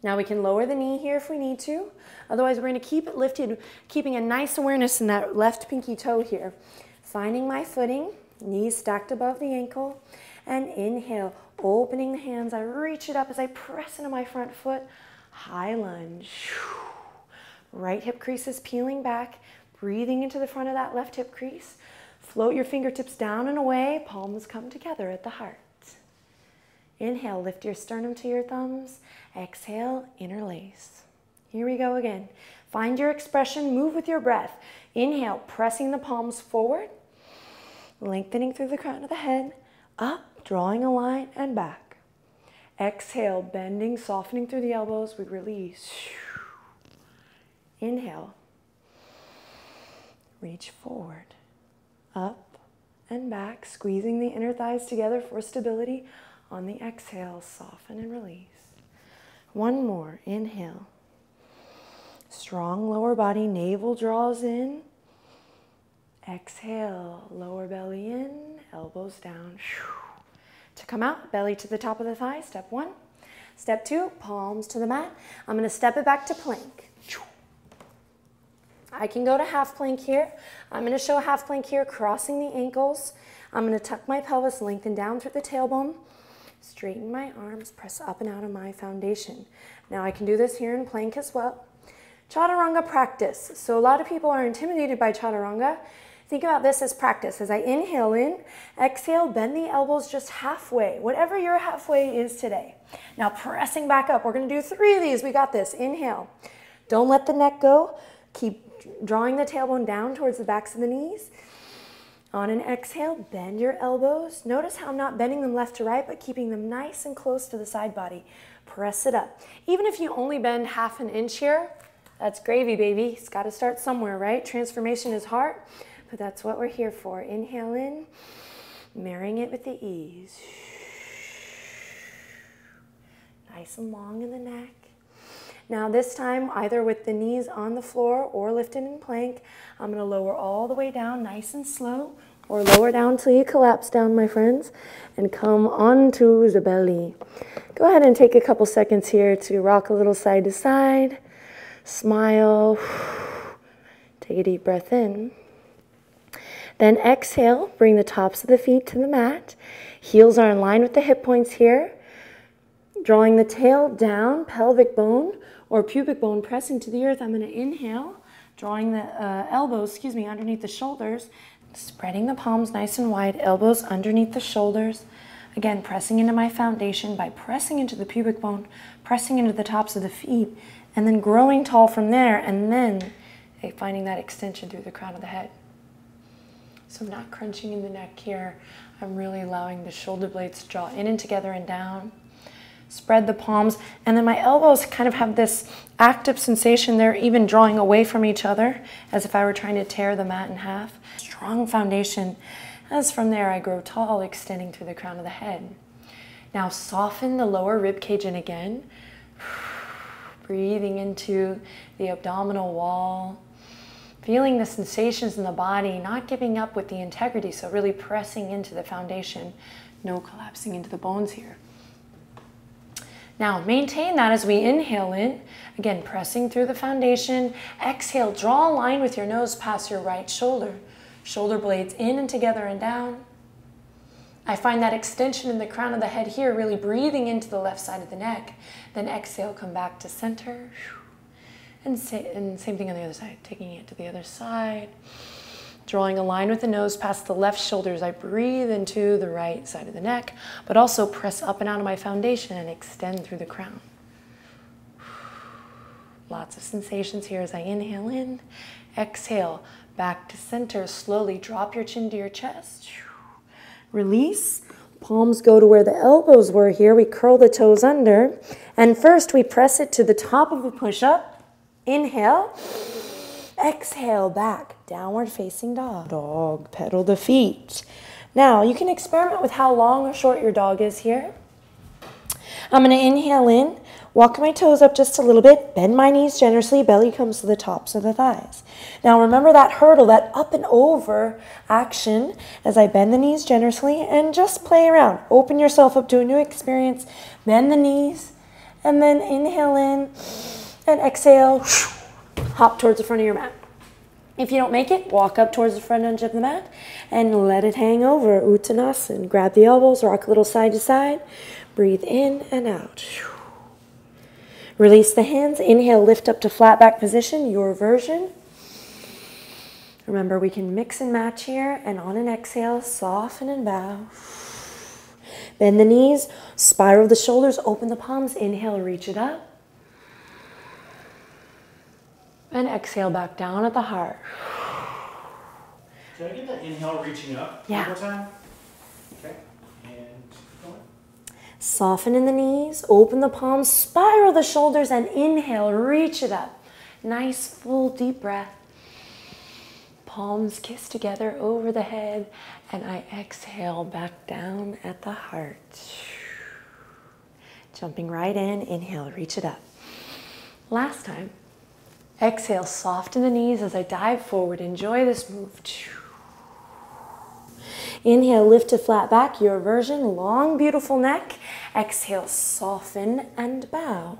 [SPEAKER 1] Now we can lower the knee here if we need to. Otherwise, we're going to keep it lifted, keeping a nice awareness in that left pinky toe here. Finding my footing, knees stacked above the ankle, and inhale, opening the hands. I reach it up as I press into my front foot. High lunge. Right hip crease is peeling back, breathing into the front of that left hip crease. Float your fingertips down and away, palms come together at the heart. Inhale, lift your sternum to your thumbs. Exhale, interlace. Here we go again. Find your expression, move with your breath. Inhale, pressing the palms forward, lengthening through the crown of the head, up, drawing a line, and back. Exhale, bending, softening through the elbows, we release. Inhale, reach forward, up and back, squeezing the inner thighs together for stability. On the exhale, soften and release. One more, inhale. Strong lower body, navel draws in. Exhale, lower belly in, elbows down. To come out, belly to the top of the thigh, step 1. Step 2, palms to the mat. I'm going to step it back to plank. I can go to half plank here. I'm going to show half plank here, crossing the ankles. I'm going to tuck my pelvis, lengthen down through the tailbone, straighten my arms, press up and out of my foundation. Now I can do this here in plank as well. Chaturanga practice. So a lot of people are intimidated by chaturanga. Think about this as practice. As I inhale in, exhale, bend the elbows just halfway, whatever your halfway is today. Now pressing back up. We're going to do 3 of these. We got this. Inhale. Don't let the neck go. Keep drawing the tailbone down towards the backs of the knees. On an exhale, bend your elbows. Notice how I'm not bending them left to right, but keeping them nice and close to the side body. Press it up. Even if you only bend half an inch here, that's gravy, baby. It's got to start somewhere, right? Transformation is hard. But that's what we're here for. Inhale in, marrying it with the ease. Nice and long in the neck. Now this time, either with the knees on the floor or lifted in plank, I'm going to lower all the way down nice and slow, or lower down till you collapse down, my friends, and come onto the belly. Go ahead and take a couple seconds here to rock a little side to side. Smile. Take a deep breath in. Then exhale, bring the tops of the feet to the mat. Heels are in line with the hip points here. Drawing the tail down, pelvic bone or pubic bone pressing to the earth. I'm going to inhale, drawing the elbows, underneath the shoulders. Spreading the palms nice and wide, elbows underneath the shoulders. Again, pressing into my foundation by pressing into the pubic bone, pressing into the tops of the feet, and then growing tall from there, and then finding that extension through the crown of the head. So I'm not crunching in the neck here. I'm really allowing the shoulder blades to draw in and together and down. Spread the palms, and then my elbows kind of have this active sensation. They're even drawing away from each other as if I were trying to tear the mat in half. Strong foundation. As from there, I grow tall, extending through the crown of the head. Now soften the lower rib cage in again. Breathing into the abdominal wall. Feeling the sensations in the body, not giving up with the integrity, so really pressing into the foundation, no collapsing into the bones here. Now maintain that as we inhale in, again pressing through the foundation. Exhale, draw a line with your nose past your right shoulder. Shoulder blades in and together and down. I find that extension in the crown of the head here, really breathing into the left side of the neck. Then exhale, come back to center. And same thing on the other side, taking it to the other side. Drawing a line with the nose past the left shoulder as I breathe into the right side of the neck, but also press up and out of my foundation and extend through the crown. Lots of sensations here as I inhale in, exhale, back to center. Slowly drop your chin to your chest. Release. Palms go to where the elbows were here. We curl the toes under. And first we press it to the top of a push-up. Inhale. Exhale, back. Downward facing dog. Dog, pedal the feet. Now, you can experiment with how long or short your dog is here. I'm going to inhale in, walk my toes up just a little bit, bend my knees generously, belly comes to the tops of the thighs. Now remember that hurdle, that up and over action as I bend the knees generously and just play around. Open yourself up to a new experience, bend the knees, and then inhale in and exhale, hop towards the front of your mat. If you don't make it, walk up towards the front edge of the mat and let it hang over, Uttanasana. Grab the elbows, rock a little side to side. Breathe in and out. Release the hands. Inhale, lift up to flat back position, your version. Remember, we can mix and match here. And on an exhale, soften and bow. Bend the knees, spiral the shoulders, open the palms. Inhale, reach it up. And exhale, back down at the heart.
[SPEAKER 2] Did I get that inhale reaching up?
[SPEAKER 1] Yeah.
[SPEAKER 2] One more time. Okay. And go on.
[SPEAKER 1] Soften in the knees, open the palms, spiral the shoulders, and inhale, reach it up. Nice, full, deep breath. Palms kiss together over the head, and I exhale back down at the heart. Jumping right in, inhale, reach it up. Last time. Exhale, soften the knees as I dive forward. Enjoy this move. Inhale, lift to flat back, your version. Long, beautiful neck. Exhale, soften and bow.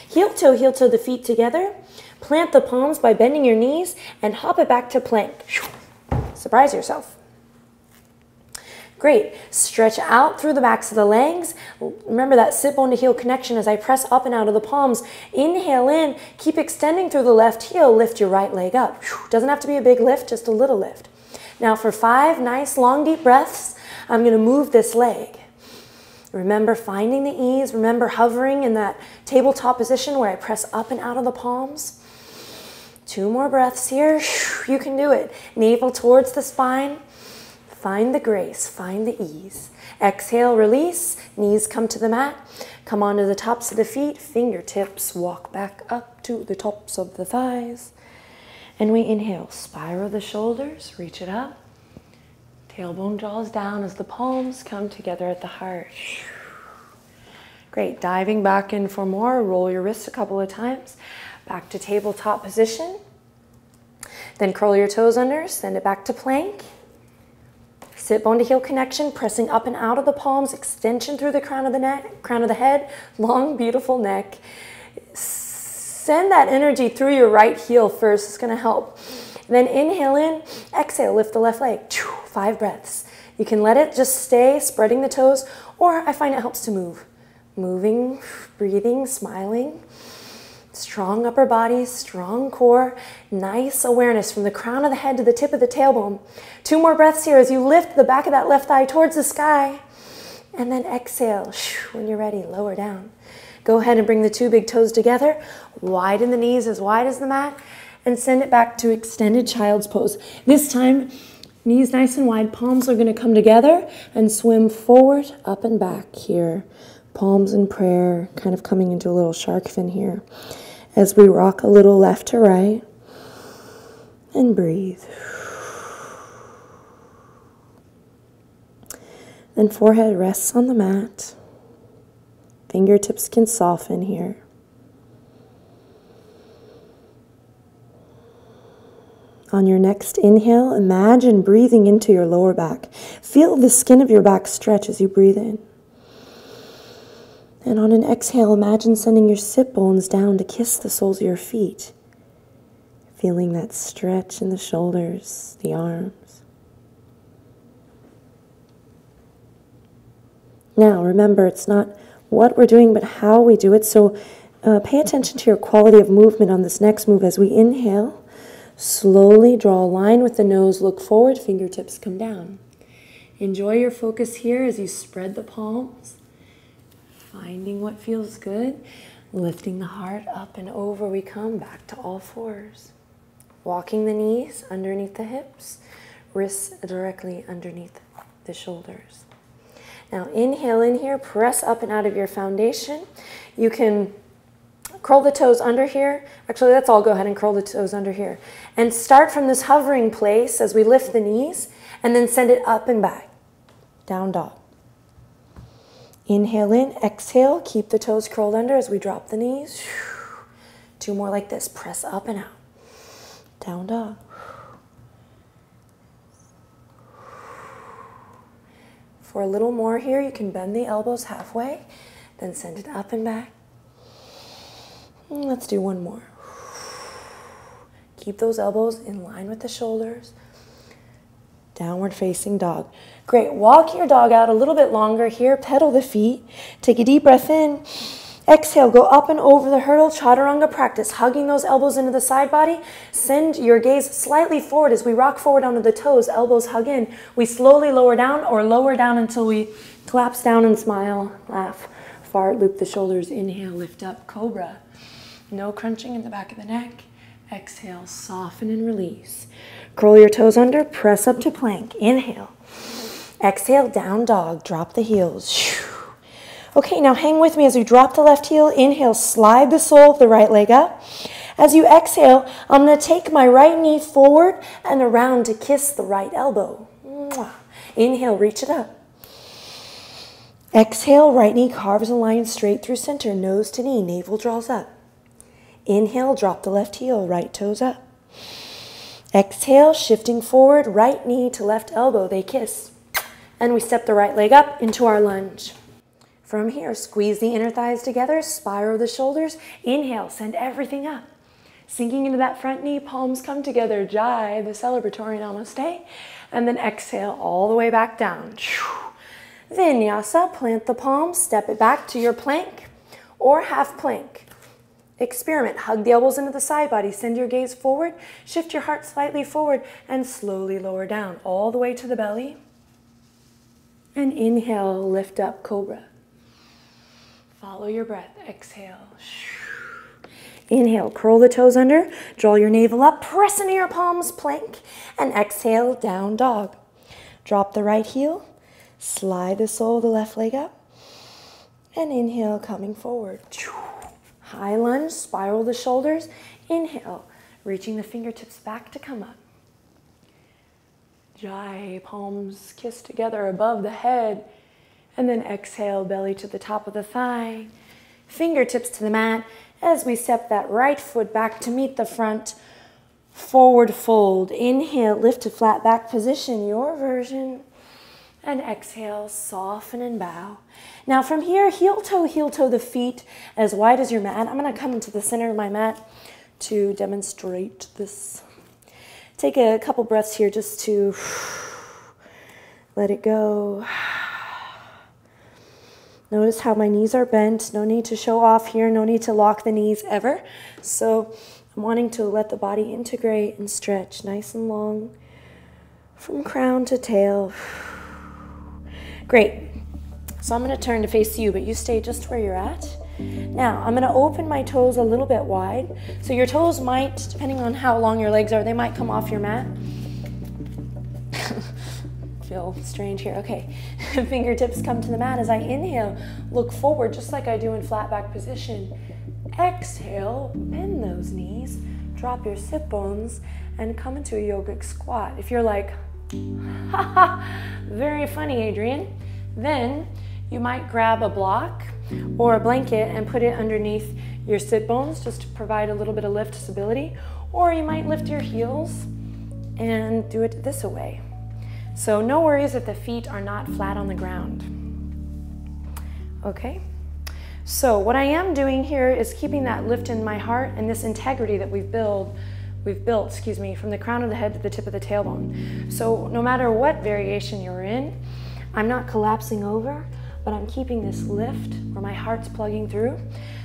[SPEAKER 1] Heel toe the feet together. Plant the palms by bending your knees and hop it back to plank. Surprise yourself. Great. Stretch out through the backs of the legs. Remember that sit bone to heel connection as I press up and out of the palms. Inhale in. Keep extending through the left heel. Lift your right leg up. Doesn't have to be a big lift, just a little lift. Now for 5 nice long deep breaths, I'm going to move this leg. Remember finding the ease. Remember hovering in that tabletop position where I press up and out of the palms. 2 more breaths here. You can do it. Navel towards the spine. Find the grace, find the ease. Exhale, release, knees come to the mat. Come onto the tops of the feet, fingertips walk back up to the tops of the thighs. And we inhale, spiral the shoulders, reach it up. Tailbone draws down as the palms come together at the heart. Great, diving back in for more. Roll your wrists a couple of times. Back to tabletop position. Then curl your toes under, send it back to plank. Sit bone to heel connection, pressing up and out of the palms, extension through the crown of the neck, crown of the head, long, beautiful neck. Send that energy through your right heel first. It's going to help. Then inhale in, exhale, lift the left leg. 5 breaths. You can let it just stay, spreading the toes, or I find it helps to move. Moving, breathing, smiling. Strong upper body, strong core, nice awareness from the crown of the head to the tip of the tailbone. 2 more breaths here as you lift the back of that left thigh towards the sky. And then exhale. When you're ready, lower down. Go ahead and bring the 2 big toes together. Widen the knees as wide as the mat. And send it back to extended child's pose. This time, knees nice and wide. Palms are going to come together and swim forward, up and back here. Palms in prayer, kind of coming into a little shark fin here. As we rock a little left to right, and breathe. Then forehead rests on the mat. Fingertips can soften here. On your next inhale, imagine breathing into your lower back. Feel the skin of your back stretch as you breathe in. And on an exhale, imagine sending your sit bones down to kiss the soles of your feet. Feeling that stretch in the shoulders, the arms. Now, remember, it's not what we're doing, but how we do it. So pay attention to your quality of movement on this next move. As we inhale, slowly draw a line with the nose, look forward, fingertips come down. Enjoy your focus here as you spread the palms, finding what feels good, lifting the heart up and over we come, back to all fours. Walking the knees underneath the hips, wrists directly underneath the shoulders. Now inhale in here, press up and out of your foundation. You can curl the toes under here. Actually, let's all go ahead and curl the toes under here. And start from this hovering place as we lift the knees, and then send it up and back. Down dog. Inhale in, exhale, keep the toes curled under as we drop the knees. 2 more like this, press up and out. Down dog. For a little more here, you can bend the elbows halfway, then send it up and back. Let's do 1 more. Keep those elbows in line with the shoulders. Downward facing dog. Great, walk your dog out a little bit longer here, pedal the feet, take a deep breath in, exhale, go up and over the hurdle, chaturanga practice, hugging those elbows into the side body, send your gaze slightly forward as we rock forward onto the toes, elbows hug in, we slowly lower down or lower down until we collapse down and smile, laugh, fart, loop the shoulders, inhale, lift up, cobra, no crunching in the back of the neck, exhale, soften and release. Curl your toes under, press up to plank. Inhale. Exhale, down dog. Drop the heels. Okay, now hang with me as we drop the left heel. Inhale, slide the sole of the right leg up. As you exhale, I'm going to take my right knee forward and around to kiss the right elbow. Inhale, reach it up. Exhale, right knee carves a line straight through center, nose to knee, navel draws up. Inhale, drop the left heel, right toes up. Exhale, shifting forward, right knee to left elbow, they kiss. And we step the right leg up into our lunge. From here, squeeze the inner thighs together, spiral the shoulders. Inhale, send everything up. Sinking into that front knee, palms come together, Jai, the celebratory namaste. And then exhale all the way back down. Vinyasa, plant the palms, step it back to your plank or half plank. Experiment, hug the elbows into the side body, send your gaze forward, shift your heart slightly forward, and slowly lower down all the way to the belly. And inhale, lift up, cobra. Follow your breath, exhale. Inhale, curl the toes under, draw your navel up, press into your palms, plank, and exhale, down dog. Drop the right heel, slide the sole of the left leg up, and inhale, coming forward. High lunge, spiral the shoulders. Inhale, reaching the fingertips back to come up. Jai, palms kiss together above the head. And then exhale, belly to the top of the thigh. Fingertips to the mat as we step that right foot back to meet the front. Forward fold. Inhale, lift to flat back position, your version. And exhale, soften and bow. Now from here, heel toe the feet as wide as your mat. I'm going to come into the center of my mat to demonstrate this. Take a couple breaths here just to let it go. Notice how my knees are bent. No need to show off here. No need to lock the knees ever. So I'm wanting to let the body integrate and stretch nice and long from crown to tail. Great. So I'm going to turn to face you, but you stay just where you're at. Now, I'm going to open my toes a little bit wide. So your toes might, depending on how long your legs are, they might come off your mat. Feel strange here. Okay. Fingertips come to the mat. As I inhale, look forward just like I do in flat back position. Exhale, bend those knees, drop your sit bones, and come into a yogic squat. If you're like, haha, very funny, Adrienne, then you might grab a block or a blanket and put it underneath your sit bones just to provide a little bit of lift stability. Or you might lift your heels and do it this way. So no worries if the feet are not flat on the ground. Okay, so what I am doing here is keeping that lift in my heart and this integrity that we've built, from the crown of the head to the tip of the tailbone. So no matter what variation you're in, I'm not collapsing over. but I'm keeping this lift where my heart's plugging through.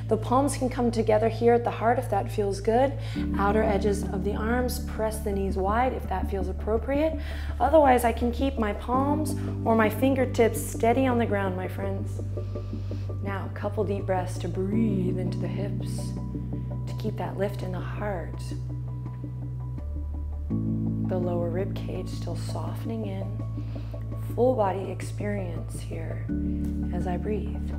[SPEAKER 1] The palms can come together here at the heart if that feels good. Outer edges of the arms, press the knees wide if that feels appropriate. Otherwise, I can keep my palms or my fingertips steady on the ground, my friends. Now, a couple deep breaths to breathe into the hips, to keep that lift in the heart. The lower rib cage still softening in. Full body experience here as I breathe.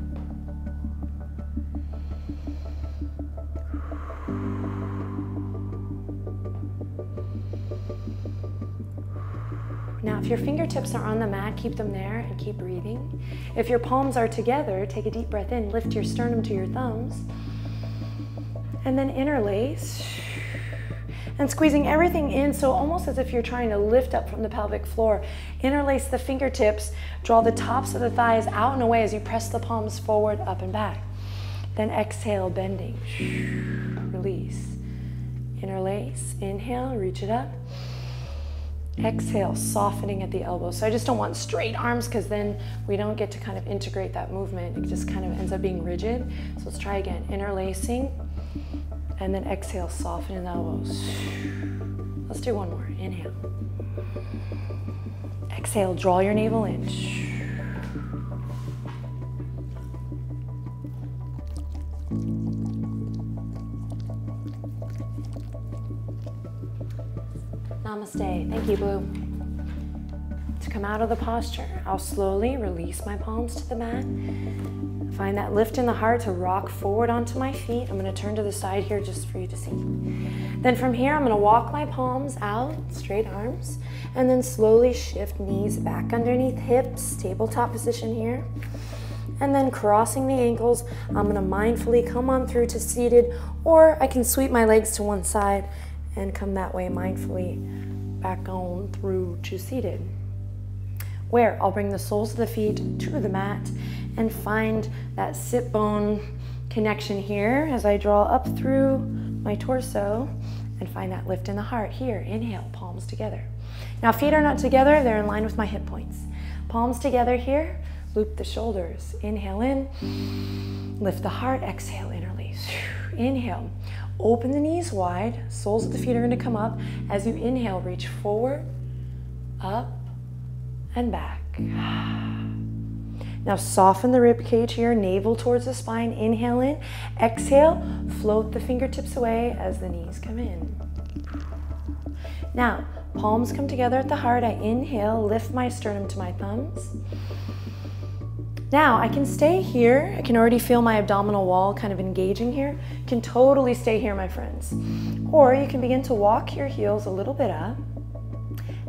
[SPEAKER 1] Now, if your fingertips are on the mat, keep them there and keep breathing. If your palms are together, take a deep breath in, lift your sternum to your thumbs, and then interlace. And squeezing everything in, so almost as if you're trying to lift up from the pelvic floor. Interlace the fingertips, draw the tops of the thighs out and away as you press the palms forward, up and back. Then exhale, bending. Release. Interlace, inhale, reach it up. Exhale, softening at the elbows. So I just don't want straight arms because then we don't get to kind of integrate that movement. It just kind of ends up being rigid. So let's try again. Interlacing. And then exhale, soften in the elbows. Let's do one more. Inhale. Exhale, draw your navel in. Namaste. Thank you, Boo. To come out of the posture, I'll slowly release my palms to the mat. Find that lift in the heart to rock forward onto my feet. I'm going to turn to the side here just for you to see. Then from here, I'm going to walk my palms out, straight arms, and then slowly shift knees back underneath hips, tabletop position here. And then crossing the ankles, I'm going to mindfully come on through to seated, or I can sweep my legs to one side and come that way mindfully back on through to seated, where I'll bring the soles of the feet to the mat and find that sit bone connection here as I draw up through my torso and find that lift in the heart here. Inhale, palms together. Now feet are not together, they're in line with my hip points. Palms together here, loop the shoulders. Inhale in, lift the heart, exhale, interlace. Inhale, open the knees wide, soles of the feet are gonna come up. As you inhale, reach forward, up, and back. Now soften the rib cage here, navel towards the spine. Inhale in, exhale, float the fingertips away as the knees come in. Now, palms come together at the heart. I inhale, lift my sternum to my thumbs. Now I can stay here. I can already feel my abdominal wall kind of engaging here. You can totally stay here, my friends. Or you can begin to walk your heels a little bit up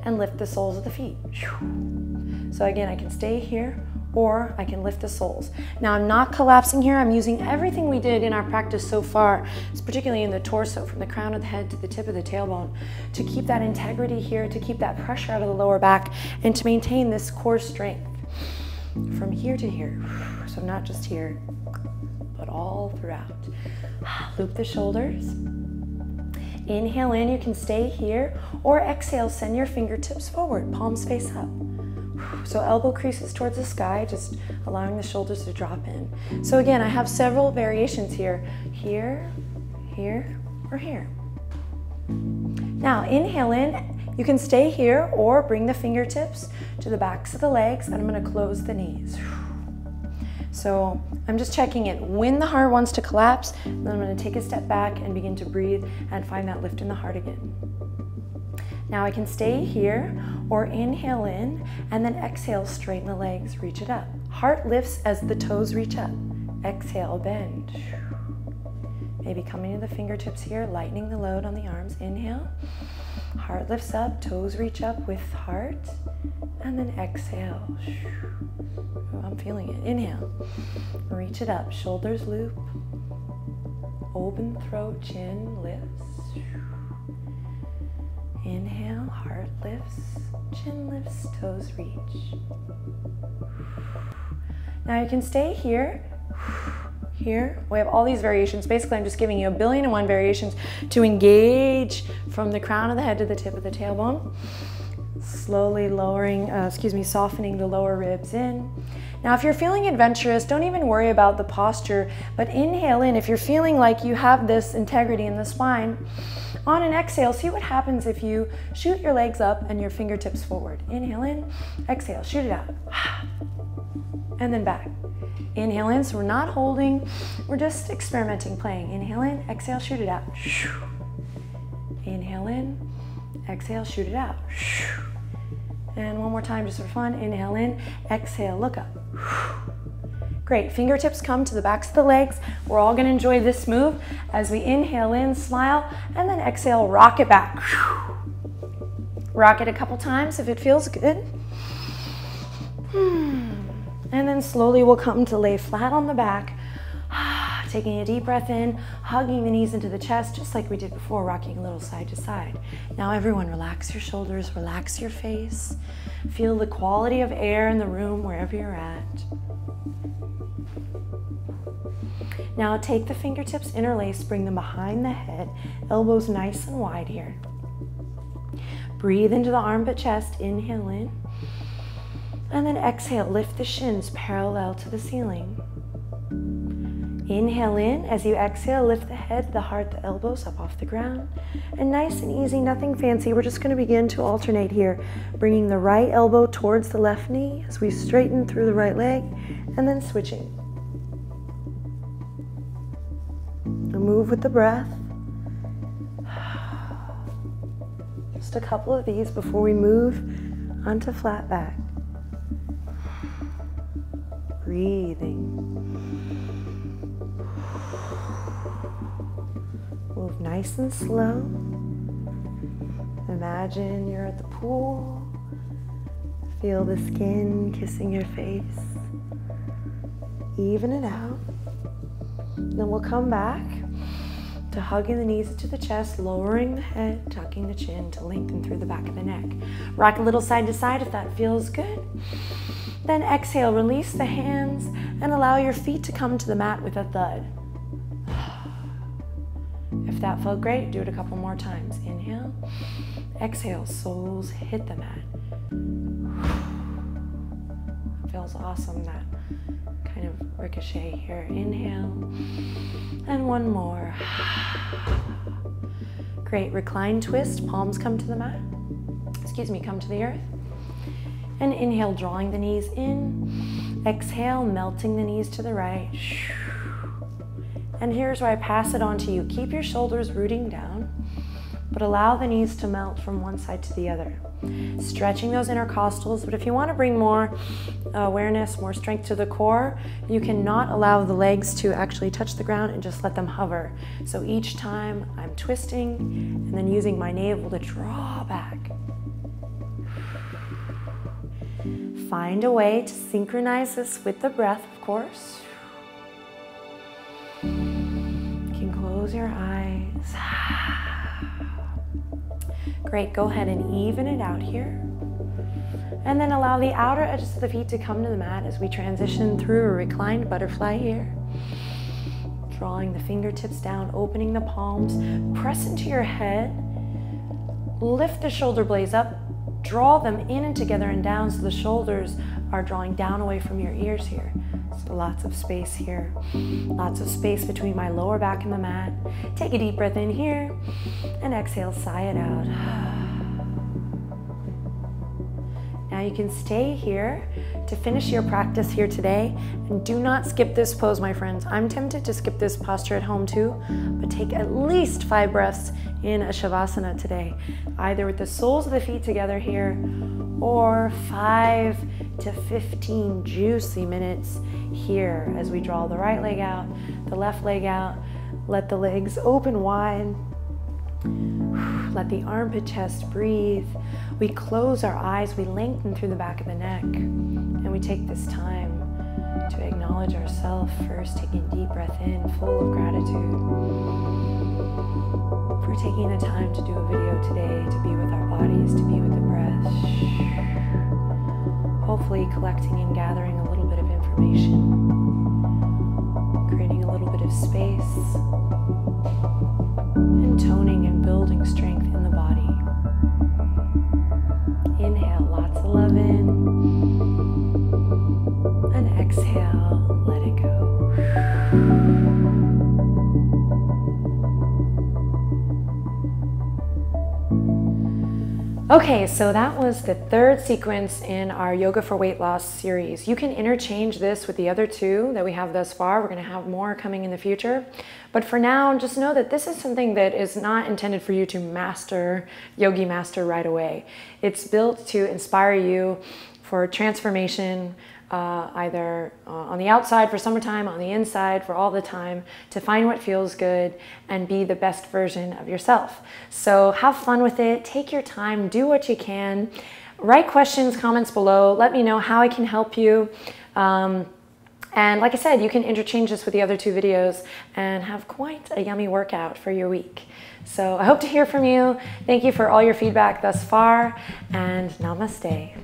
[SPEAKER 1] and lift the soles of the feet. So again, I can stay here, or I can lift the soles. Now I'm not collapsing here. I'm using everything we did in our practice so far, particularly in the torso, from the crown of the head to the tip of the tailbone, to keep that integrity here, to keep that pressure out of the lower back, and to maintain this core strength from here to here. So not just here, but all throughout. Loop the shoulders. Inhale in, you can stay here, or exhale, send your fingertips forward, palms face up. So elbow creases towards the sky, just allowing the shoulders to drop in. So again, I have several variations here. Here, here, or here. Now inhale in, you can stay here or bring the fingertips to the backs of the legs, and I'm going to close the knees. So I'm just checking in. When the heart wants to collapse, then I'm going to take a step back and begin to breathe and find that lift in the heart again. Now I can stay here or inhale in and then exhale, straighten the legs, reach it up. Heart lifts as the toes reach up. Exhale, bend. Maybe coming to the fingertips here, lightening the load on the arms. Inhale, heart lifts up, toes reach up with heart, and then exhale. Oh, I'm feeling it. Inhale, reach it up, shoulders loop, open throat, chin lifts. Inhale, heart lifts, chin lifts, toes reach. Now you can stay here, here. We have all these variations. Basically, I'm just giving you 1,000,001 variations to engage from the crown of the head to the tip of the tailbone. Slowly lowering, softening the lower ribs in. Now, if you're feeling adventurous, don't even worry about the posture, but inhale in. If you're feeling like you have this integrity in the spine, on an exhale, see what happens if you shoot your legs up and your fingertips forward. Inhale in, exhale, shoot it out. And then back. Inhale in, so we're not holding, we're just experimenting, playing. Inhale in, exhale, shoot it out. Inhale in, exhale, shoot it out. And one more time just for fun. Inhale in, exhale, look up. Great, fingertips come to the backs of the legs. We're all gonna enjoy this move as we inhale in, smile, and then exhale, rock it back. Rock it a couple times if it feels good. And then slowly we'll come to lay flat on the back, taking a deep breath in, hugging the knees into the chest, just like we did before, rocking a little side to side. Now everyone, relax your shoulders, relax your face. Feel the quality of air in the room wherever you're at. Now take the fingertips, interlace, bring them behind the head, elbows nice and wide here. Breathe into the armpit chest, inhale in. And then exhale, lift the shins parallel to the ceiling. Inhale in, as you exhale, lift the head, the heart, the elbows up off the ground. And nice and easy, nothing fancy. We're just gonna begin to alternate here, bringing the right elbow towards the left knee as we straighten through the right leg, and then switching. Move with the breath. Just a couple of these before we move onto flat back. Breathing. Move nice and slow. Imagine you're at the pool. Feel the skin kissing your face. Even it out. Then we'll come back to hugging the knees into the chest, lowering the head, tucking the chin to lengthen through the back of the neck. Rock a little side to side if that feels good. Then exhale, release the hands and allow your feet to come to the mat with a thud. If that felt great, do it a couple more times. Inhale, exhale, soles hit the mat. Feels awesome, that kind of ricochet here. Inhale, and one more. Great, recline twist, palms come to the mat. Excuse me, come to the earth. And inhale, drawing the knees in. Exhale, melting the knees to the right. And here's where I pass it on to you. Keep your shoulders rooting down, but allow the knees to melt from one side to the other. Stretching those intercostals, but if you want to bring more awareness, more strength to the core, you cannot allow the legs to actually touch the ground and just let them hover. So each time I'm twisting and then using my navel to draw back. Find a way to synchronize this with the breath, of course. You can close your eyes. Great, go ahead and even it out here. And then allow the outer edges of the feet to come to the mat as we transition through a reclined butterfly here. Drawing the fingertips down, opening the palms, press into your head. Lift the shoulder blades up. Draw them in and together and down so the shoulders are drawing down away from your ears here. So lots of space here. Lots of space between my lower back and the mat. Take a deep breath in here and exhale, sigh it out. Now you can stay here to finish your practice here today, and do not skip this pose, my friends. I'm tempted to skip this posture at home too, but take at least 5 breaths in a Shavasana today, either with the soles of the feet together here, or 5 to 15 juicy minutes here as we draw the right leg out, the left leg out, let the legs open wide. Let the armpit chest breathe. We close our eyes, we lengthen through the back of the neck, and we take this time to acknowledge ourselves first, taking a deep breath in, full of gratitude for taking the time to do a video today, to be with our bodies, to be with the breath. Hopefully collecting and gathering a little bit of information, creating a little bit of space, and toning and building strength in the body. Inhale, lots of love in, and Okay, so that was the third sequence in our Yoga for Weight Loss series. You can interchange this with the other two that we have thus far. We're going to have more coming in the future. But for now, just know that this is something that is not intended for you to master, Yogi Master right away. It's built to inspire you for transformation, either on the outside for summertime, on the inside for all the time, to find what feels good and be the best version of yourself. So have fun with it, take your time, do what you can, write questions, comments below, let me know how I can help you. And like I said, you can interchange this with the other two videos and have quite a yummy workout for your week. So I hope to hear from you. Thank you for all your feedback thus far, and namaste.